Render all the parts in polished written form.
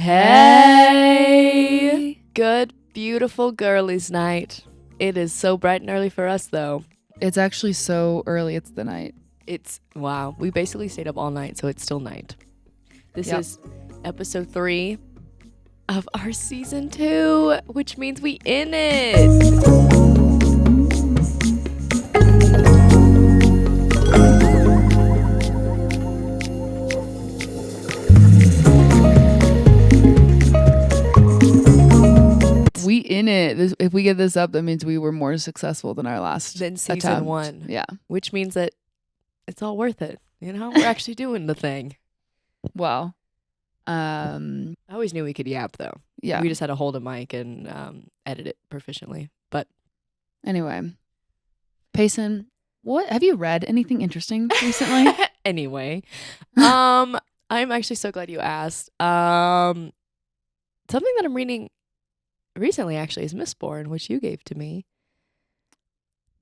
Hey! Good, beautiful girlies night. It is so bright and early for us, though. It's actually so early. It's the night. Wow. We basically stayed up all night, so it's still night. This is episode 3 of our season 2, which means we in it. We in it. If we get this up, that means we were more successsucul than our last Then season attempt. 1. Yeah. Which means that it's all worth it. You know, we're actually doing the thing. Well, I always knew we could yap, though. yeah. We just had to hold a mic and edit it proficiently. But Anyway, Payson, what have you read? Anything interesting recently? anyway, I'm actually so glad you asked. Something that I'm reading recently actually is Mistborn, which you gave to me.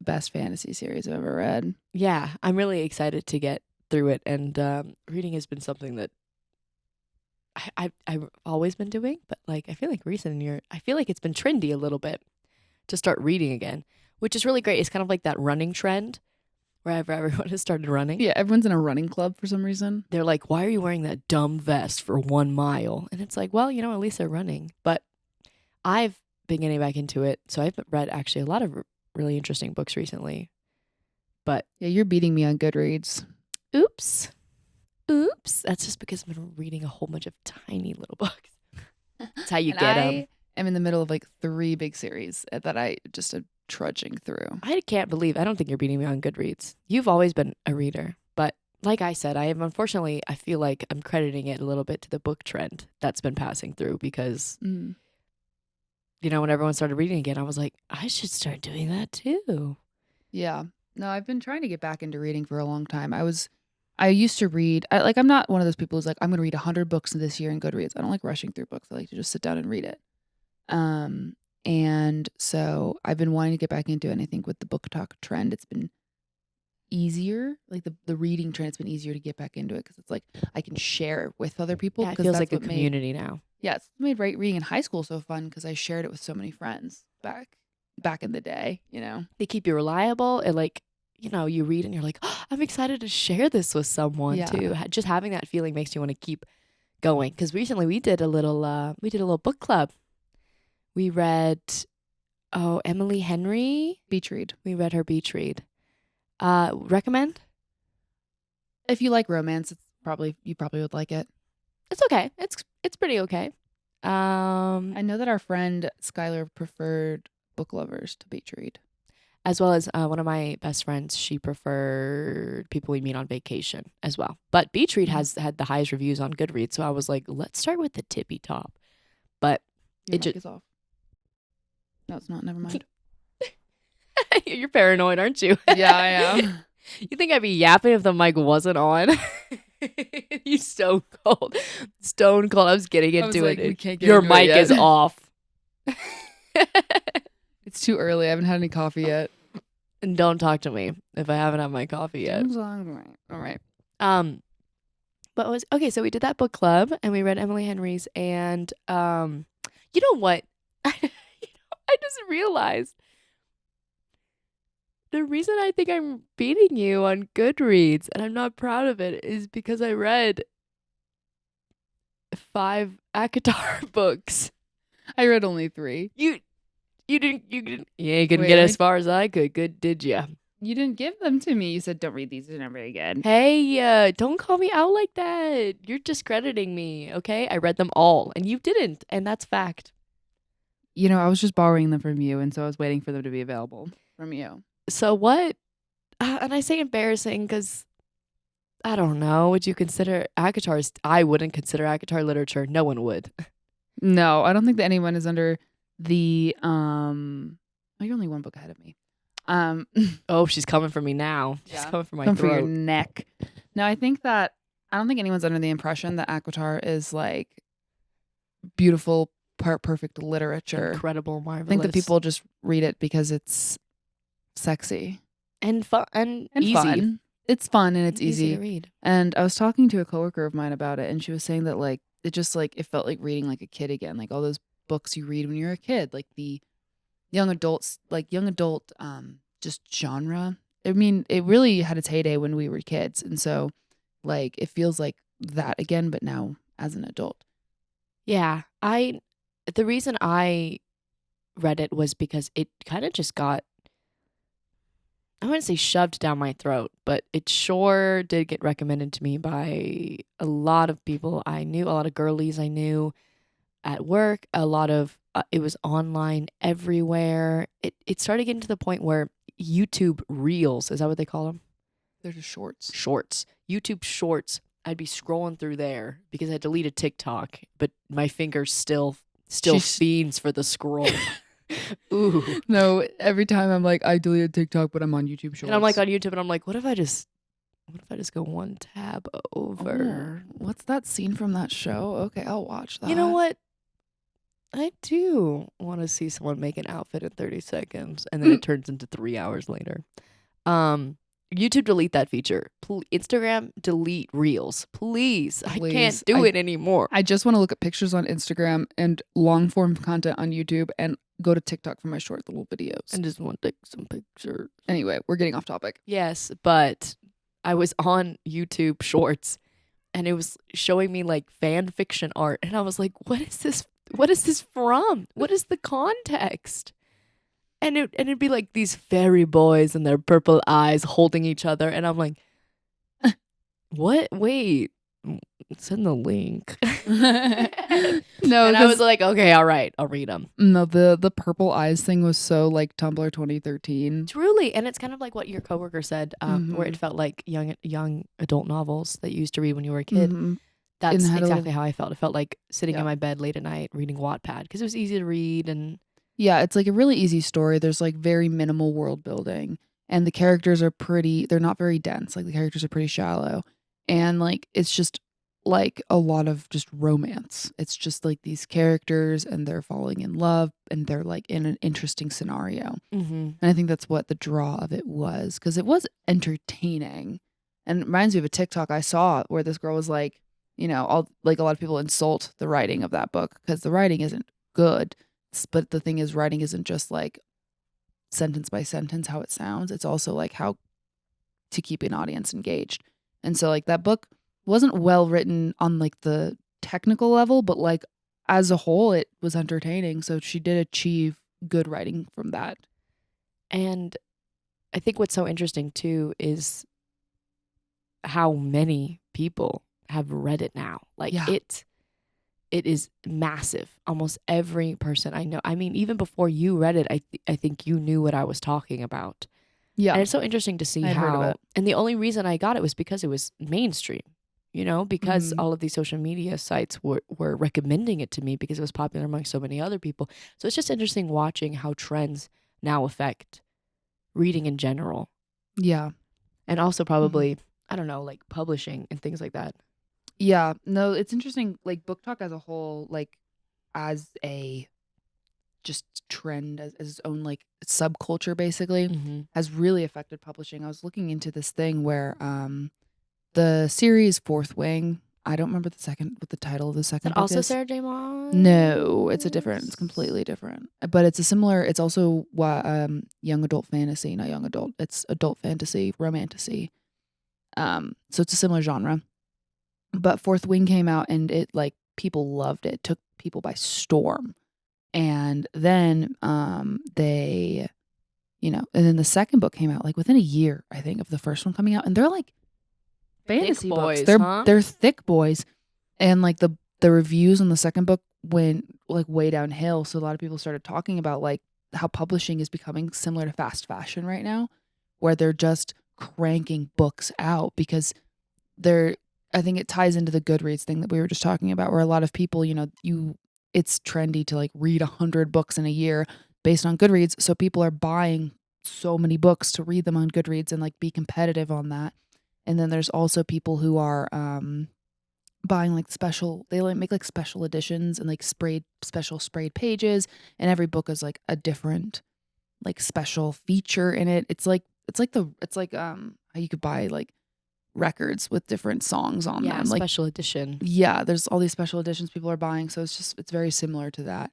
Best fantasy series I've ever read. Yeah, I'm really excited to get through it, and reading has been something that I've always been doing, but like I feel like I feel like it's been trendy a little bit to start reading again, which is really great. It's kind of like that running trend wherever everyone has started running. Yeah, everyone's in a running club for some reason. They're like, why are you wearing that dumb vest for 1 mile? And it's like, well, you know, at least they're running. But I've been getting back into it. So I've read actually a lot of really interesting books recently. But Yeah, you're beating me on Goodreads. oops. That's just because I've been reading a whole bunch of tiny little books. That's how you get them. I'm in the middle of like 3 big series that I just am trudging through. I can't believe, I don't think you're beating me on Goodreads. You've always been a reader. But like I said, I feel like I'm crediting it a little bit to the book trend that's been passing through because you know, when everyone started reading again, I was like, I should start doing that too. Yeah. No, I've been trying to get back into reading for a long time. I used to read, I'm not one of those people who's like, I'm going to read 100 books this year in Goodreads. I don't like rushing through books. I like to just sit down and read it. And so I've been wanting to get back into it. And I think with the booktok trend, it's been easier. Like the reading trend, it's been easier to get back into it because it's like I can share with other people. Yeah, it feels like a community now. Yeah, it's made reading in high school so fun because I shared it with so many friends back in the day, you know. They keep you reliable and like, you know, you read and you're like, oh, I'm excited to share this with someone too. Just having that feeling makes you want to keep going. Because recently we did a little book club. We read Emily Henry Beach read. We read her beach read. Recommend? If you like romance, you probably would like it. It's okay. It's pretty okay. I know that our friend Skylar preferred Book Lovers to beach read. As well as one of my best friends, she preferred People We Meet on Vacation as well. But Beach Read has had the highest reviews on Goodreads, so I was like, let's start with the tippy top. But Your mic is off. No, it's not. Never mind. You're paranoid, aren't you? Yeah, I am. You think I'd be yapping if the mic wasn't on? You stone cold. Stone cold. I was getting into like, it. we can't get Your into it mic yet. is off. It's too early. I haven't had any coffee yet. And don't talk to me if I haven't had my coffee yet. All right. But okay, so we did that book club and we read Emily Henry's and you know what? I just realized the reason I think I'm beating you on Goodreads and I'm not proud of it is because I read 5 ACOTAR books. I read only 3. You couldn't get as far as I could. Good, did ya? You didn't give them to me. You said, don't read these. They're not very good. Hey, don't call me out like that. You're discrediting me, okay? I read them all, and you didn't, and that's fact. You know, I was just borrowing them from you, and so I was waiting for them to be available from you. So what? And I say embarrassing because, I don't know, would you consider ACOTAR? I wouldn't consider ACOTAR literature. No one would. No, I don't think that anyone is under the you're only 1 book ahead of me. Oh, she's coming for me now. She's coming for my throat. For your neck. No, I don't think anyone's under the impression that ACOTAR is like beautiful, perfect literature. Incredible, marvelous. I think that people just read it because it's sexy and fun and easy. Fun. it's fun and it's easy to easy. read. And I was talking to a coworker of mine about it, and she was saying that like it just like it felt like reading like a kid again, like all those books you read when you're a kid, like the young adults, like young adult just genre. I mean, it really had its heyday when we were kids, and so like it feels like that again, but now as an adult. Yeah, the reason I read it was because it kind of just got, I wouldn't say shoved down my throat, but it sure did get recommended to me by a lot of people I knew, a lot of girlies I knew at work, a lot of it was online everywhere. It started getting to the point where YouTube Reels, is that what they call them? They're just shorts. Shorts. YouTube Shorts. I'd be scrolling through there because I deleted TikTok, but my fingers still fiends for the scroll. Ooh. No, every time I'm like, I deleted TikTok, but I'm on YouTube Shorts. And I'm like on YouTube and I'm like, what if I just go one tab over? Oh, what's that scene from that show? Okay, I'll watch that. You know what? I do want to see someone make an outfit in 30 seconds and then it turns into 3 hours later. YouTube, delete that feature. Instagram, delete Reels. Please. I can't do it anymore. I just want to look at pictures on Instagram and long form content on YouTube and go to TikTok for my short little videos. And just want to take some pictures. Anyway, we're getting off topic. Yes, but I was on YouTube Shorts and it was showing me like fan fiction art. And I was like, what is this? What is this from? What is the context? And it'd be like these fairy boys and their purple eyes holding each other. And I'm like, what? Wait, send the link. No, and I was like, okay, all right, I'll read them. No, the purple eyes thing was so like Tumblr 2013. Truly, and it's kind of like what your coworker said, where it felt like young adult novels that you used to read when you were a kid. Mm-hmm. That's exactly how I felt. It felt like sitting in my bed late at night reading Wattpad because it was easy to read and. Yeah, it's like a really easy story. There's like very minimal world building and the characters are they're not very dense. Like the characters are pretty shallow and like it's just like a lot of just romance. It's just like these characters and they're falling in love and they're like in an interesting scenario. Mm-hmm. And I think that's what the draw of it was because it was entertaining and it reminds me of a TikTok I saw where this girl was like, you know, a lot of people insult the writing of that book because the writing isn't good. But the thing is, writing isn't just like sentence by sentence how it sounds. It's also like how to keep an audience engaged. And so like that book wasn't well written on like the technical level, but like as a whole, it was entertaining. So she did achieve good writing from that. And I think what's so interesting too is how many people have read it now. Like it is massive. Almost every person I know. I mean, even before you read it, I think you knew what I was talking about. Yeah. And it's so interesting to see how. And the only reason I got it was because it was mainstream, you know, because all of these social media sites were recommending it to me because it was popular among so many other people. So it's just interesting watching how trends now affect reading in general. Yeah. And also probably, I don't know, like publishing and things like that. Yeah, no, it's interesting, like BookTok as a whole, like as a just trend, as its own like subculture basically, has really affected publishing. I was looking into this thing where the series Fourth Wing, I don't remember what the title of the second book also is. Sarah J. Maas? No, it's completely different. But it's also young adult fantasy, not young adult. It's adult fantasy, romantasy. So it's a similar genre. But Fourth Wing came out and it like people loved it. It took people by storm. And then they, you know, and then the second book came out like within a year, I think, of the first one coming out. And they're like fantasy books. They're thick boys. And like the reviews on the second book went like way downhill. So a lot of people started talking about like how publishing is becoming similar to fast fashion right now, where they're just cranking books out because I think it ties into the Goodreads thing that we were just talking about, where a lot of people, you know, it's trendy to like read 100 books in a year based on Goodreads. So people are buying so many books to read them on Goodreads and like be competitive on that. And then there's also people who are buying like they like make like special editions and like special sprayed pages. And every book is like a different like special feature in it. It's like how you could buy like records with different songs on them. Like special edition. Yeah, there's all these special editions people are buying, so it's very similar to that.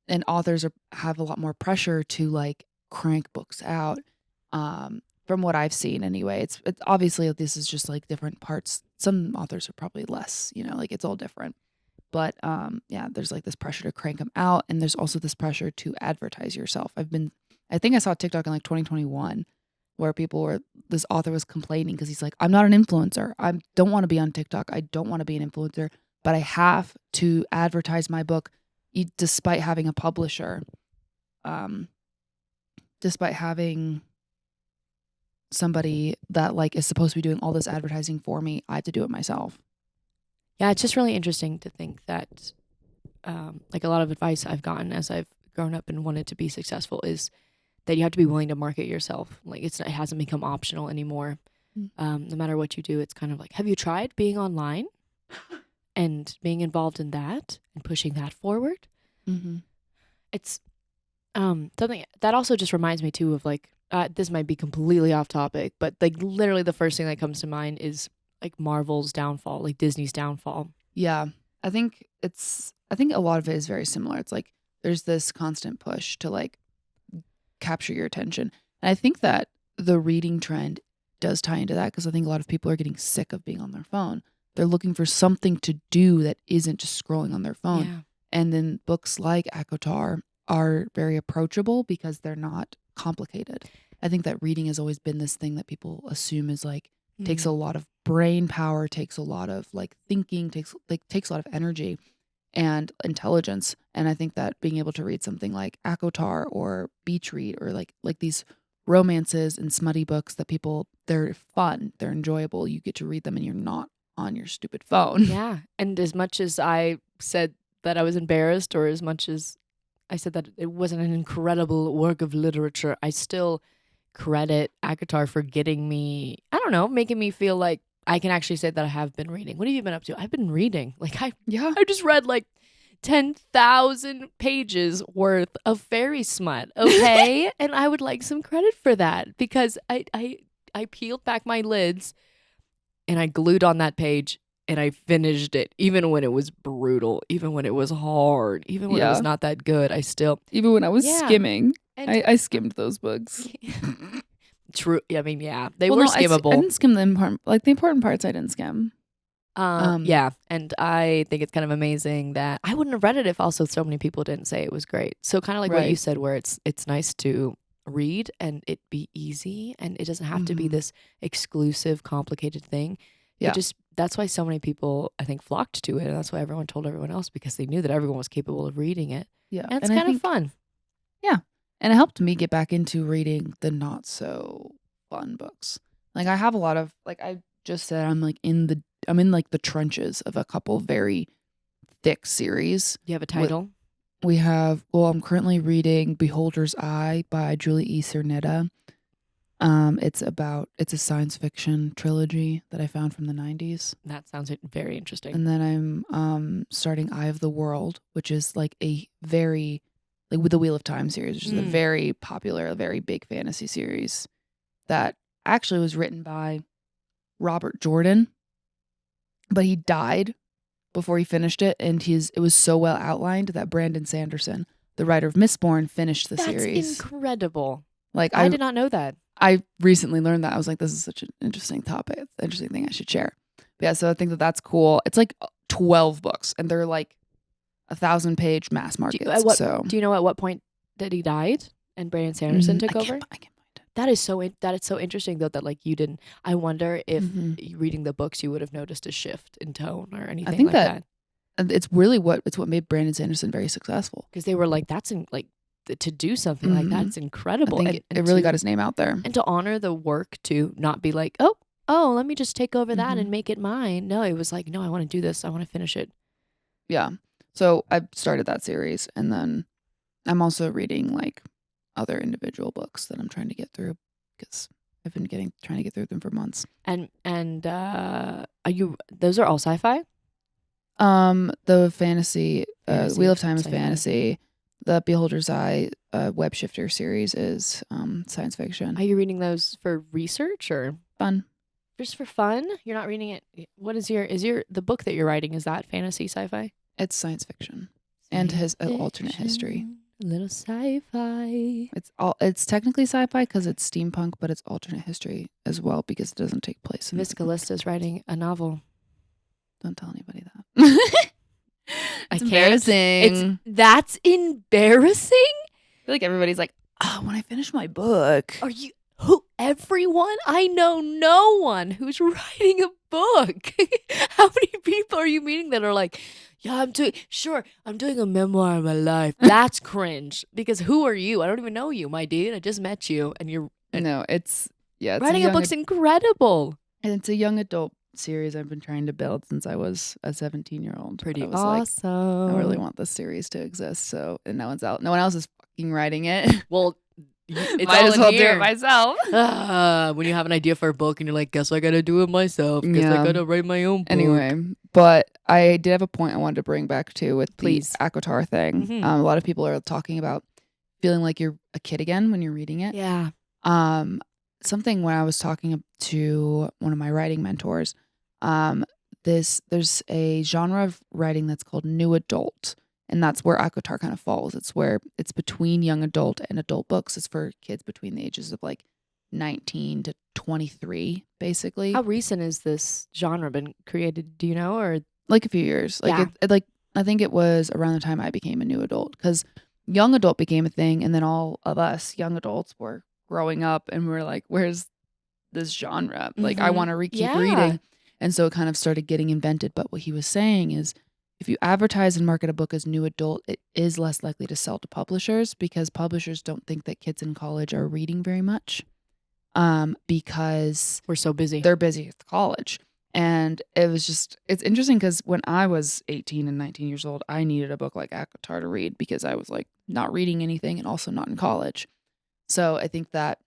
And authors have a lot more pressure to like crank books out. From what I've seen anyway, it's obviously this is just like different parts. Some authors are probably less, like it's all different. But yeah, there's like this pressure to crank them out, and there's also this pressure to advertise yourself. I think I saw TikTok in like 2021 where this author was complaining because he's like, I'm not an influencer. I don't want to be on TikTok. I don't want to be an influencer, but I have to advertise my book despite having a publisher, despite having somebody that like is supposed to be doing all this advertising for me. I have to do it myself. Yeah, it's just really interesting to think that like a lot of advice I've gotten as I've grown up and wanted to be successful is that you have to be willing to market yourself. Like it hasn't become optional anymore. No matter what you do, it's kind of like, have you tried being online and being involved in that and pushing that forward? Mm-hmm. It's something that also just reminds me too of like, this might be completely off topic, but like literally the first thing that comes to mind is like Marvel's downfall, like Disney's downfall. Yeah. I think a lot of it is very similar. It's like there's this constant push to like capture your attention. And I think that the reading trend does tie into that because I think a lot of people are getting sick of being on their phone. They're looking for something to do that isn't just scrolling on their phone. Yeah. And then books like ACOTAR are very approachable because they're not complicated. I think that reading has always been this thing that people assume is like takes a lot of brain power, takes a lot of like thinking, takes a lot of energy and intelligence. And I think that being able to read something like ACOTAR or Beach Read or like these romances and smutty books that they're fun, they're enjoyable. You get to read them and you're not on your stupid phone. Yeah. And as much as I said that I was embarrassed, or as much as I said that it wasn't an incredible work of literature, I still credit ACOTAR for getting me, I don't know, making me feel like I can actually say that I have been reading. What have you been up to? I've been reading. Like I just read like 10,000 pages worth of fairy smut. Okay. And I would like some credit for that because I peeled back my lids and I glued on that page and I finished it, even when it was brutal, even when it was hard, even when it was not that good. Even when I was skimming, I skimmed those books. True. I mean, yeah, they were skimmable. I didn't skim the important parts. I didn't skim. Yeah, and I think it's kind of amazing that I wouldn't have read it if also so many people didn't say it was great. So kind of like what you said, where it's nice to read and it be easy, and it doesn't have to be this exclusive, complicated thing. Yeah, that's why so many people I think flocked to it, and that's why everyone told everyone else because they knew that everyone was capable of reading it. Yeah, and it's kind of fun. Yeah. And it helped me get back into reading the not so fun books. Like I have a lot of, like I just said, I'm in the trenches of a couple very thick series. Do you have a title? I'm currently reading Beholder's Eye by Girlie'S Czerneda. It's a science fiction trilogy that I found from the 90s. That sounds very interesting. And then I'm starting Eye of the World, which is like a very with the Wheel of Time series, which is a very popular, a very big fantasy series that actually was written by Robert Jordan, but he died before he finished it, and it was so well outlined that Brandon Sanderson, the writer of Mistborn, finished the series. That's incredible. Like I did not know that. I recently learned that. I was like, this is such an interesting topic, interesting thing I should share. But yeah, so I think that that's cool. It's like 12 books, and they're like 1,000-page mass markets. Do you know at what point that he died and Brandon Sanderson took over? I can't find it. That is so interesting though that like you didn't. I wonder if reading the books you would have noticed a shift in tone or anything. I think that it's really what made Brandon Sanderson very successful because they were like to do something like that. It's incredible. I think it really got his name out there, and to honor the work, to not be like oh let me just take over that and make it mine. No, it was like no, I want to do this. I want to finish it. Yeah. So I started that series, and then I'm also reading like other individual books that I'm trying to get through because I've been trying to get through them for months. And those are all sci-fi? The fantasy, Wheel of Time is fantasy. The Beholder's Eye Web Shifter series is science fiction. Are you reading those for research or fun? Just for fun? You're not reading it. What is the book that you're writing? Is that fantasy, sci-fi? It's science fiction and his alternate history. A little sci-fi. It's technically sci-fi because it's steampunk, but it's alternate history as well because it doesn't take place. Miss Calista's writing a novel. Don't tell anybody that. It's embarrassing. That's embarrassing? I feel like everybody's like, oh, when I finish my book. Are you everyone? I know no one who's writing a book. How many people are you meeting that are like, yeah, I'm doing a memoir of my life. That's cringe. Because who are you? I don't even know you, my dude. I just met you and you're writing a book's incredible. And it's a young adult series I've been trying to build since I was a 17-year-old. Pretty awesome. Like, I really want this series to exist. And no one's out. No one else is fucking writing it. Well, it's might as well do it myself. When you have an idea for a book and you're like, guess I gotta do it myself. Guess I gotta write my own book. Anyway, but I did have a point I wanted to bring back to with the ACOTAR thing. Mm-hmm. A lot of people are talking about feeling like you're a kid again when you're reading it. Yeah. Something when I was talking to one of my writing mentors, there's a genre of writing that's called new adult. And that's where ACOTAR kind of falls. It's between young adult and adult books. It's for kids between the ages of like 19 to 23, basically. How recent is this genre been created? Do you know? Or like a few years. Like I think it was around the time I became a new adult, because young adult became a thing, and then all of us young adults were growing up and we're like, where's this genre? Like, I want to keep reading. And so it kind of started getting invented. But what he was saying is, if you advertise and market a book as new adult, it is less likely to sell to publishers, because publishers don't think that kids in college are reading very much, because we're so busy. They're busy at college. And it's interesting because when I was 18 and 19 years old, I needed a book like ACOTAR to read because I was like not reading anything and also not in college. So I think that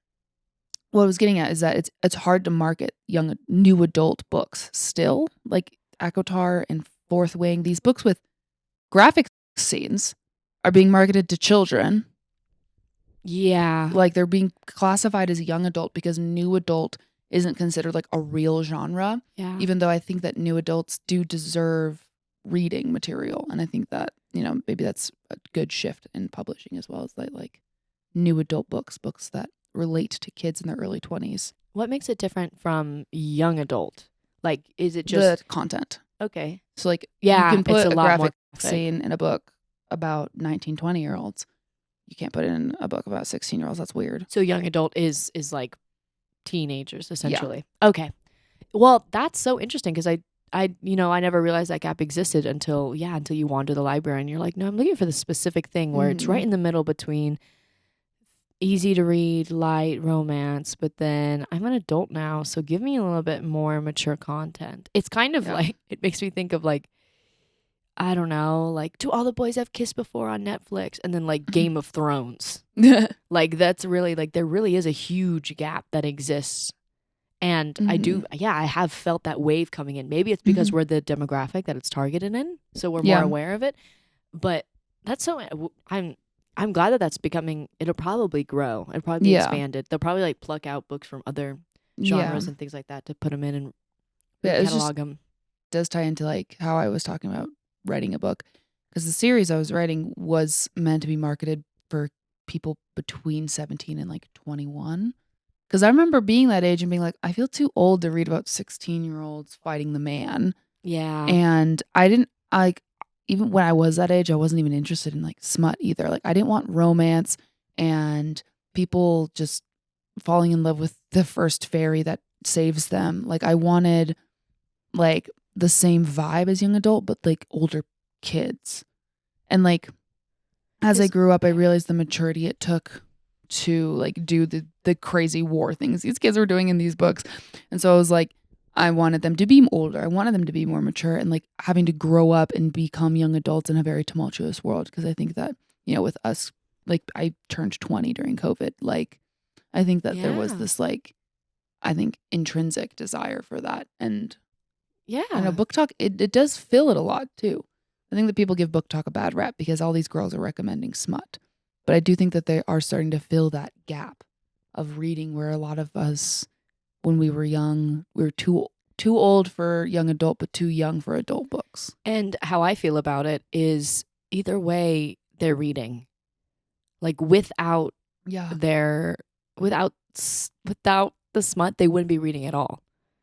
what I was getting at is that it's hard to market new adult books still, like ACOTAR and Fourth Wing. These books with graphic scenes are being marketed to children. Yeah. Like, they're being classified as young adult because new adult isn't considered like a real genre. Yeah. Even though I think that new adults do deserve reading material. And I think that, maybe that's a good shift in publishing as well, as like new adult books that relate to kids in their early 20s. What makes it different from young adult? Like, is it just the content? Okay. So like, you can put a graphic scene in a book about 19, 20-year-olds. You can't put it in a book about 16-year-olds. That's weird. So young adult is like teenagers, essentially. Yeah. Okay. Well, that's so interesting because I never realized that gap existed until you wander the library and you're like, no, I'm looking for the specific thing where it's right in the middle between easy to read, light romance, but then I'm an adult now, so give me a little bit more mature content. It's kind of like, it makes me think of like, I don't know, like, Do All the Boys Have Kissed Before on Netflix? And then like Game of Thrones. Like, that's really like, there really is a huge gap that exists. And I have felt that wave coming in. Maybe it's because we're the demographic that it's targeted in, so we're more aware of it. But that's so, I'm glad that that's becoming, it'll probably grow. It'll probably be expanded. They'll probably like pluck out books from other genres and things like that to put them in and catalog them. It does tie into like how I was talking about writing a book, because the series I was writing was meant to be marketed for people between 17 and like 21. Because I remember being that age and being like, I feel too old to read about 16-year-olds fighting the man. Yeah. And I didn't even when I was that age, I wasn't even interested in like smut either. Like, I didn't want romance and people just falling in love with the first fairy that saves them. Like, I wanted like the same vibe as young adult, but like older kids. And like, as I grew up, I realized the maturity it took to like do the crazy war things these kids were doing in these books. And so I was like, I wanted them to be older. I wanted them to be more mature and like having to grow up and become young adults in a very tumultuous world. Because I think that, with us, like, I turned 20 during COVID. Like, I think that there was this like, I think, intrinsic desire for that. And I know BookTok, it does fill it a lot too. I think that people give BookTok a bad rap because all these girls are recommending smut. But I do think that they are starting to fill that gap of reading where a lot of us when we were young, we were too old for young adult, but too young for adult books. And how I feel about it is either way they're reading. Like without without the smut, they wouldn't be reading at all.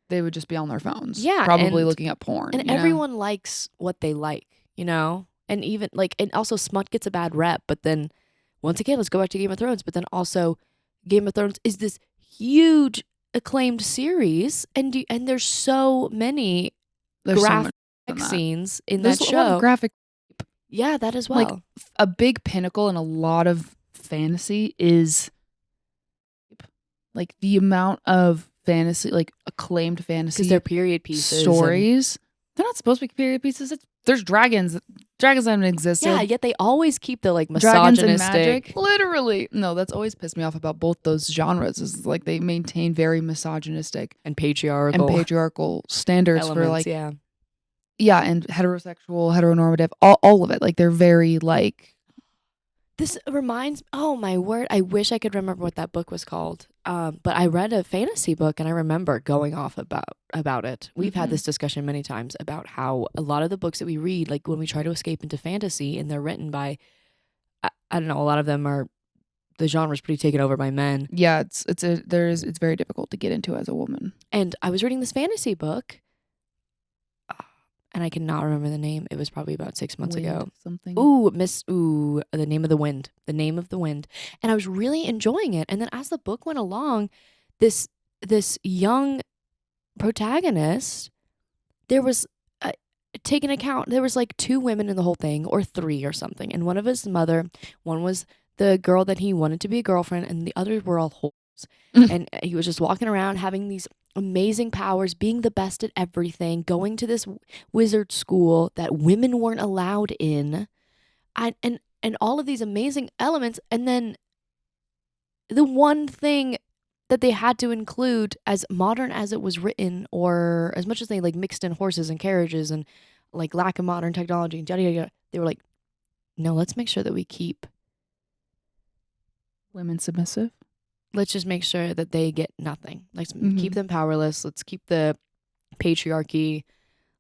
They would just be on their phones. Yeah. Probably looking at porn. And everyone likes what they like, you know? And even like, and also smut gets a bad rep, but then once again, let's go back to Game of Thrones, but then also Game of Thrones is this huge acclaimed series, and there's so many graphic scenes in that show. A lot of graphic. Yeah, that as well. Like a big pinnacle in a lot of fantasy is like the amount of fantasy, like acclaimed fantasy, because they're period pieces stories. They're not supposed to be period pieces. There's dragons. Dragons haven't existed. Yeah, yet they always keep the like misogynistic. Dragons and magic. Literally. No, that's always pissed me off about both those genres. Is like they maintain very misogynistic and patriarchal standards elements, for like yeah, and heterosexual, heteronormative, all of it. Like they're very like. This reminds. Oh my word! I wish I could remember what that book was called. But I read a fantasy book and I remember going off about it. We've had this discussion many times about how a lot of the books that we read, like when we try to escape into fantasy, and they're written by, I don't know, a lot of them are, the genre's pretty taken over by men. Yeah, it's very difficult to get into as a woman. And I was reading this fantasy book. And I cannot remember the name. It was probably about 6 months ago. Something. The Name of the Wind. The Name of the Wind. And I was really enjoying it. And then as the book went along, this young protagonist, there was taken account. There was like 2 women in the whole thing, or 3 or something. And one of his mother, one was the girl that he wanted to be a girlfriend, and the others were all whores. And he was just walking around having these amazing powers, being the best at everything, going to this wizard school that women weren't allowed in, and all of these amazing elements. And then the one thing that they had to include, as modern as it was written, or as much as they like mixed in horses and carriages and like lack of modern technology and yada, yada, yada, they were like, no, let's make sure that we keep women submissive. Let's just make sure that they get nothing. Let's keep them powerless. Let's keep the patriarchy.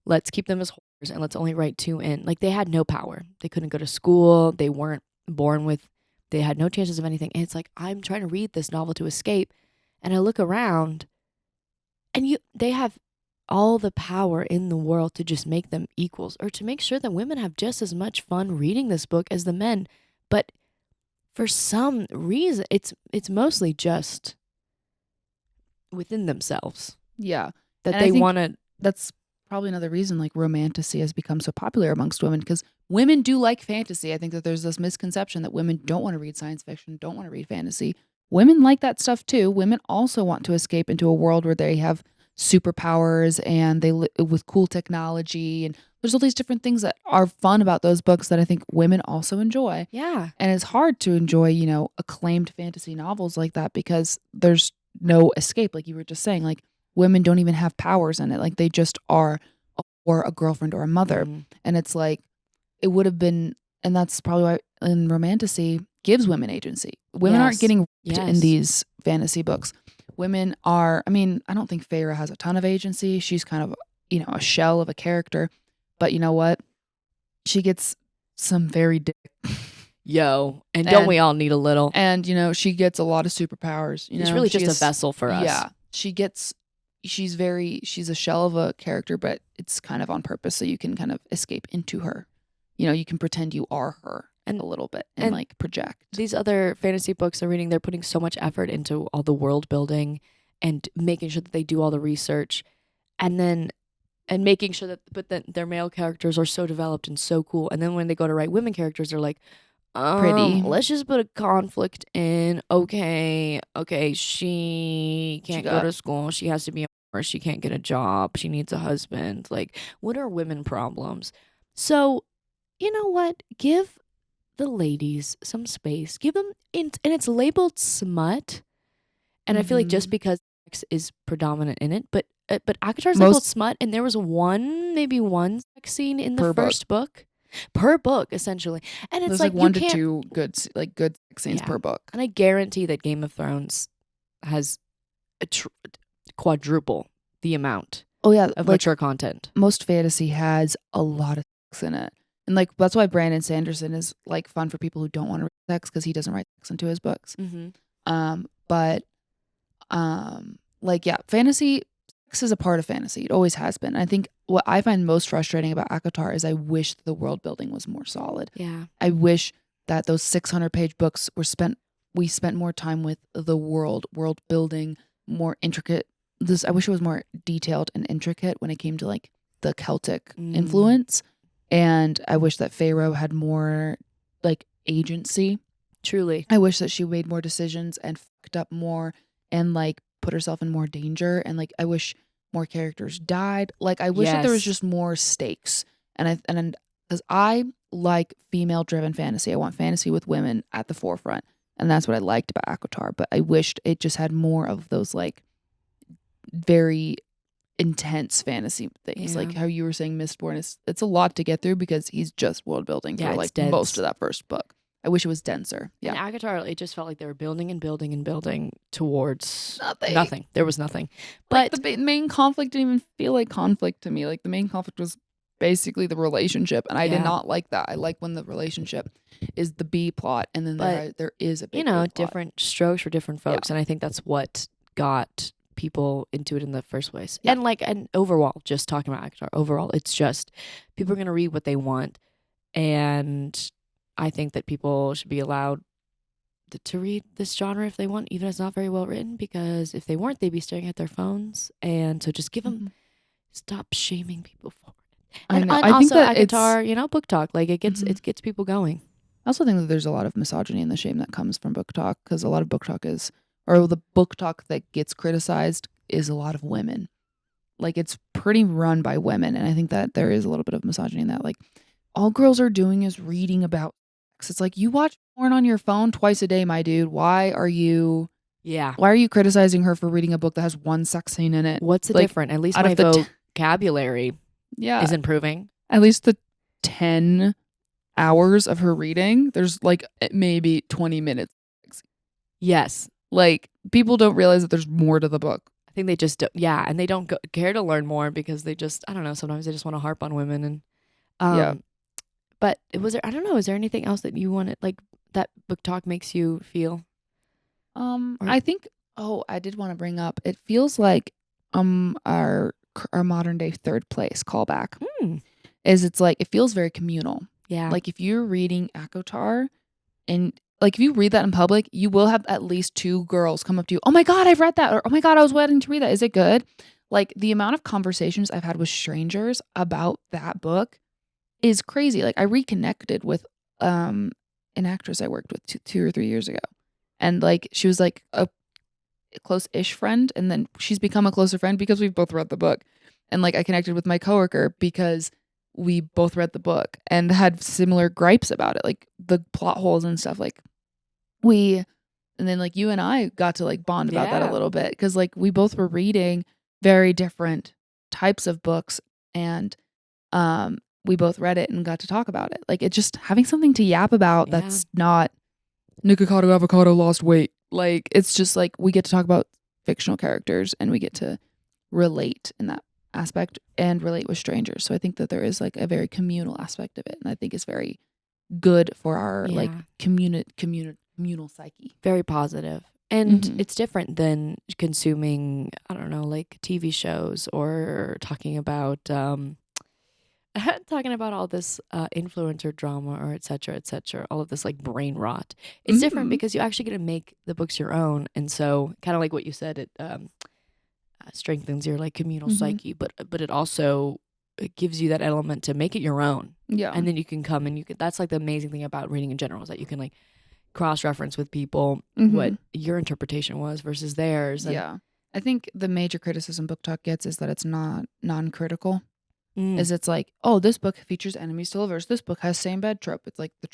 Let's keep them as whores, and let's only write 2 in. Like, they had no power. They couldn't go to school. They weren't born with, they had no chances of anything. And it's like, I'm trying to read this novel to escape, and I look around, and they have all the power in the world to just make them equals, or to make sure that women have just as much fun reading this book as the men. But for some reason, it's mostly just within themselves. Yeah. That they want to. That's probably another reason like romantasy has become so popular amongst women, because women do like fantasy. I think that there's this misconception that women don't want to read science fiction, don't want to read fantasy. Women like that stuff too. Women also want to escape into a world where they have superpowers and they live with cool technology, and there's all these different things that are fun about those books that I think women also enjoy. Yeah. And it's hard to enjoy, acclaimed fantasy novels like that because there's no escape. Like you were just saying, like women don't even have powers in it. Like they just are or a girlfriend or a mother. And it's like, it would have been, and that's probably why in romantasy gives women agency. Women aren't getting raped in these fantasy books. Women are, I don't think Feyre has a ton of agency. She's kind of, a shell of a character. But you know what? She gets some very dick. Yo. And don't we all need a little? And, she gets a lot of superpowers. She's really just a vessel for us. Yeah. She's a shell of a character, but it's kind of on purpose so you can kind of escape into her. You can pretend you are her a little bit and like project. These other fantasy books I'm reading, they're putting so much effort into all the world building and making sure that they do all the research, and making sure that their male characters are so developed and so cool. And then when they go to write women characters, they're like, pretty. Let's just put a conflict in. Okay, she can't go to school. She has to be a nurse. She can't get a job. She needs a husband. Like, what are women problems? So, you know what? Give the ladies some space. Give them, and it's labeled smut. And I feel like just because sex is predominant in it, but ACOTAR's labeled smut, and there was maybe one sex scene in the first book. Per book, essentially. And it's there's like 1 to 2 good sex scenes per book. And I guarantee that Game of Thrones has quadruple the amount Oh yeah, of like mature content. most fantasy has a lot of sex in it. And like that's why Brandon Sanderson is like fun for people who don't want to read sex, because he doesn't write sex into his books. But like yeah, fantasy, sex is a part of fantasy. It always has been. I think what I find most frustrating about ACOTAR is I wish the world building was more solid. Yeah. I wish that those 600-page books we spent more time with the world building, more intricate. I wish it was more detailed and intricate when it came to like the Celtic influence. And I wish that Pharaoh had more like agency. Truly. I wish that she made more decisions and fucked up more and like put herself in more danger. And like I wish more characters died. Like I wish that there was just more stakes. And because I like female driven fantasy. I want fantasy with women at the forefront. And that's what I liked about ACOTAR. But I wished it just had more of those like very intense fantasy things. Like how you were saying Mistborn it's a lot to get through because he's just world building for like most of that first book. I wish it was denser. Yeah. And ACOTAR, it just felt like they were building and building and building towards nothing. There was nothing. But like the main conflict didn't even feel like conflict to me. Like the main conflict was basically the relationship, and I did not like that. I like when the relationship is the B plot, and then there is a big plot. Different strokes for different folks, and I think that's what got people into it in the first place. Yeah. And overall, just talking about ACOTAR, overall, it's just people are going to read what they want, and I think that people should be allowed to read this genre if they want, even if it's not very well written, because if they weren't, they'd be staring at their phones. And so just give them, stop shaming people for it. And I also think that ACOTAR, book talk, like it gets people going. I also think that there's a lot of misogyny and the shame that comes from book talk, because a lot of book talk or the book talk that gets criticized is a lot of women. Like it's pretty run by women, and I think that there is a little bit of misogyny in that. Like all girls are doing is reading about sex. It's like you watch porn on your phone twice a day, my dude. Why are you criticizing her for reading a book that has one sex scene in it? What's the difference? At least my vocabulary is improving. At least the 10 hours of her reading, there's like maybe 20 minutes. Yes. Like people don't realize that there's more to the book. I think they just don't, and they don't care to learn more because they just, I don't know, sometimes they just want to harp on women. And but is there anything else that you wanted, like that book talk makes you feel? I think I did want to bring up, it feels like our modern day third place callback is it's like it feels very communal. Yeah. Like if you're reading ACOTAR and like if you read that in public, you will have at least 2 girls come up to you. Oh my God, I've read that. Or oh my God, I was waiting to read that. Is it good? Like the amount of conversations I've had with strangers about that book is crazy. Like I reconnected with an actress I worked with 2 or 3 years ago. And like she was like a close-ish friend, and then she's become a closer friend because we've both read the book. And like I connected with my coworker because we both read the book and had similar gripes about it, like the plot holes and stuff. Like and then like you and I got to like bond about that a little bit, because like we both were reading very different types of books, and we both read it and got to talk about it. Like it's just having something to yap about that's not Nikocado avocado lost weight. Like it's just like we get to talk about fictional characters and we get to relate in that aspect and relate with strangers. So I think that there is like a very communal aspect of it, and I think it's very good for our like communal psyche. Very positive. And it's different than consuming, I don't know, like TV shows or talking about all this influencer drama or et cetera, all of this like brain rot. It's different because you actually get to make the books your own. And so kind of like what you said, it strengthens your like communal psyche, but it also gives you that element to make it your own. Yeah. And then you can come and that's like the amazing thing about reading in general, is that you can like cross-reference with people what your interpretation was versus theirs. And I think the major criticism Book Talk gets is that it's not non-critical. Is it's like, oh, this book features enemies to lovers. This book has same bed trope. It's like the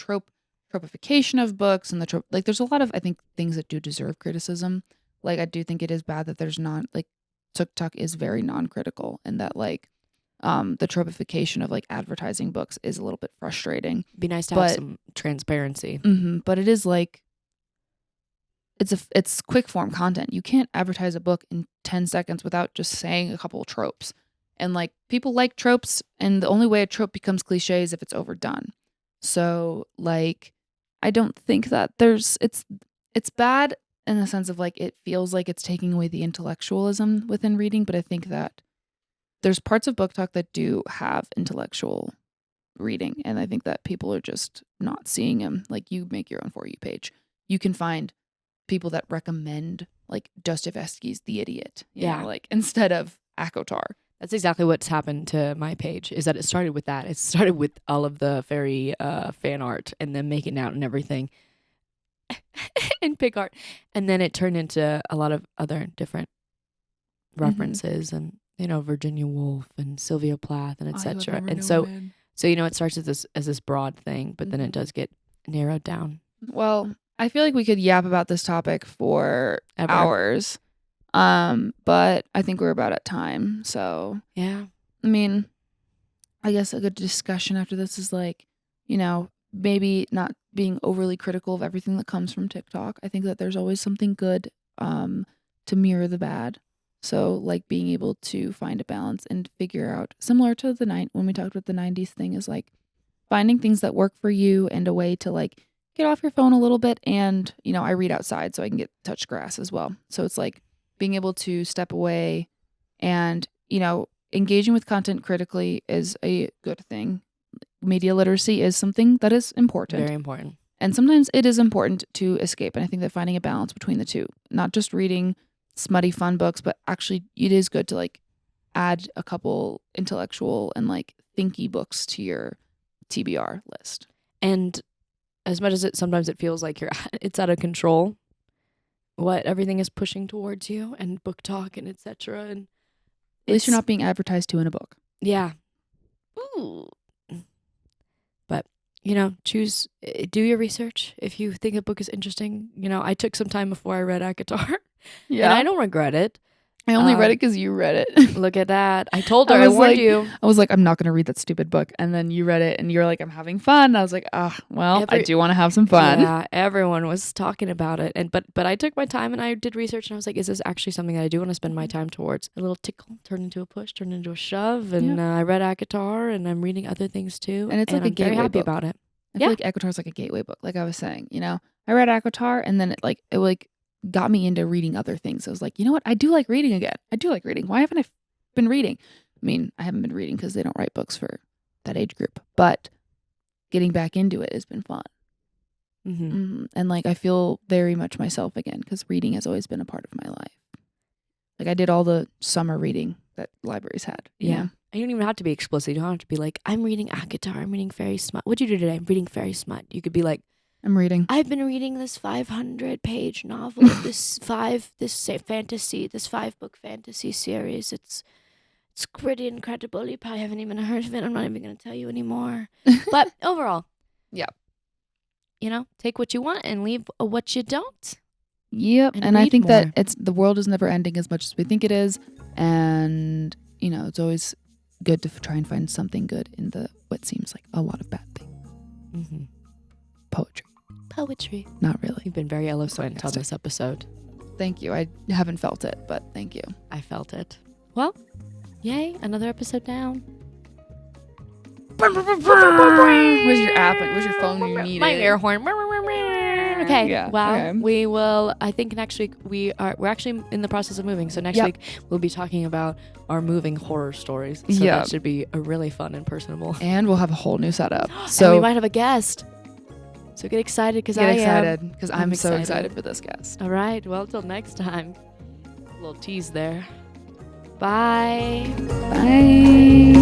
tropification of books and the trope. Like there's a lot of, I think, things that do deserve criticism. Like I do think it is bad that there's not, like TikTok is very non-critical, and that like the tropification of like advertising books is a little bit frustrating. Be nice to have some transparency. But it is like it's quick form content. You can't advertise a book in 10 seconds without just saying a couple of tropes. And like people like tropes, and the only way a trope becomes cliche is if it's overdone. So like I don't think that it's bad in the sense of like it feels like it's taking away the intellectualism within reading, but I think that there's parts of booktok that do have intellectual reading, and I think that people are just not seeing them. Like you make your own For You page. You can find people that recommend like Dostoevsky's The Idiot, you know, like instead of Akotar. That's exactly what's happened to my page, is that it started with that. It started with all of the fairy fan art and then making out and everything and pick art. And then it turned into a lot of other different references and, you know, Virginia Woolf and Sylvia Plath and etc. And so you know, it starts as this broad thing, but then it does get narrowed down. Well, I feel like we could yap about this topic for hours. But I think we're about at time. So yeah. I mean, I guess a good discussion after this is like, you know, maybe not being overly critical of everything that comes from TikTok. I think that there's always something good to mirror the bad. So like being able to find a balance and figure out, similar to when we talked about the 90s thing, is like finding things that work for you and a way to like get off your phone a little bit. And, you know, I read outside so I can get touch grass as well. So it's like being able to step away and, you know, engaging with content critically is a good thing. Media literacy is something that is important. Very important. And sometimes it is important to escape. And I think that finding a balance between the two, not just reading smutty fun books, but actually it is good to like add a couple intellectual and like thinky books to your TBR list. And as much as sometimes it feels like it's out of control, what everything is pushing towards you, and booktok and etc. And at least you're not being advertised to in a book. Yeah. Ooh. But, you know, do your research. If you think a book is interesting, you know, I took some time before I read Akotar. Yeah. And I don't regret it. I only read it because you read it. Look at that. I told her, I warned you. I was like, I'm not going to read that stupid book. And then you read it and you're like, I'm having fun. And I was like, well, I do want to have some fun. Yeah, everyone was talking about it. And but I took my time and I did research and I was like, is this actually something that I do want to spend my time towards? A little tickle turned into a push, turned into a shove. And I read Akotar and I'm reading other things too. And it's like I'm very happy about it. I feel like Akotar is like a gateway book. Like I was saying, you know, I read Akotar and then it got me into reading other things. I was like, you know what? I do like reading again. I do like reading. Why haven't I been reading? I mean, I haven't been reading because they don't write books for that age group, but getting back into it has been fun. And like, I feel very much myself again because reading has always been a part of my life. Like I did all the summer reading that libraries had. Yeah. You know? And you don't even have to be explicit. You don't have to be like, I'm reading Akotar. I'm reading fairy smut. What'd you do today? I'm reading fairy smut. You could be like, I'm reading. I've been reading this 500-page novel, this 5-book fantasy series. It's pretty incredible. You probably haven't even heard of it. I'm not even going to tell you anymore. But overall, yeah, you know, take what you want and leave what you don't. Yep, and I think that the world is never ending as much as we think it is, and you know, it's always good to try and find something good in what seems like a lot of bad things. Poetry. Not really. You've been very eloquent on this episode. Thank you. I haven't felt it, but thank you. I felt it. Well, yay, another episode down. Where's your app? Where's your phone when you need My it? air horn. Okay. Yeah, Well, okay. we will. I think next week we're actually in the process of moving. So next week we'll be talking about our moving horror stories. So that should be a really fun and personable. And we'll have a whole new setup. So we might have a guest. So get excited because I'm so excited for this guest. All right. Well, till next time. A little tease there. Bye. Bye.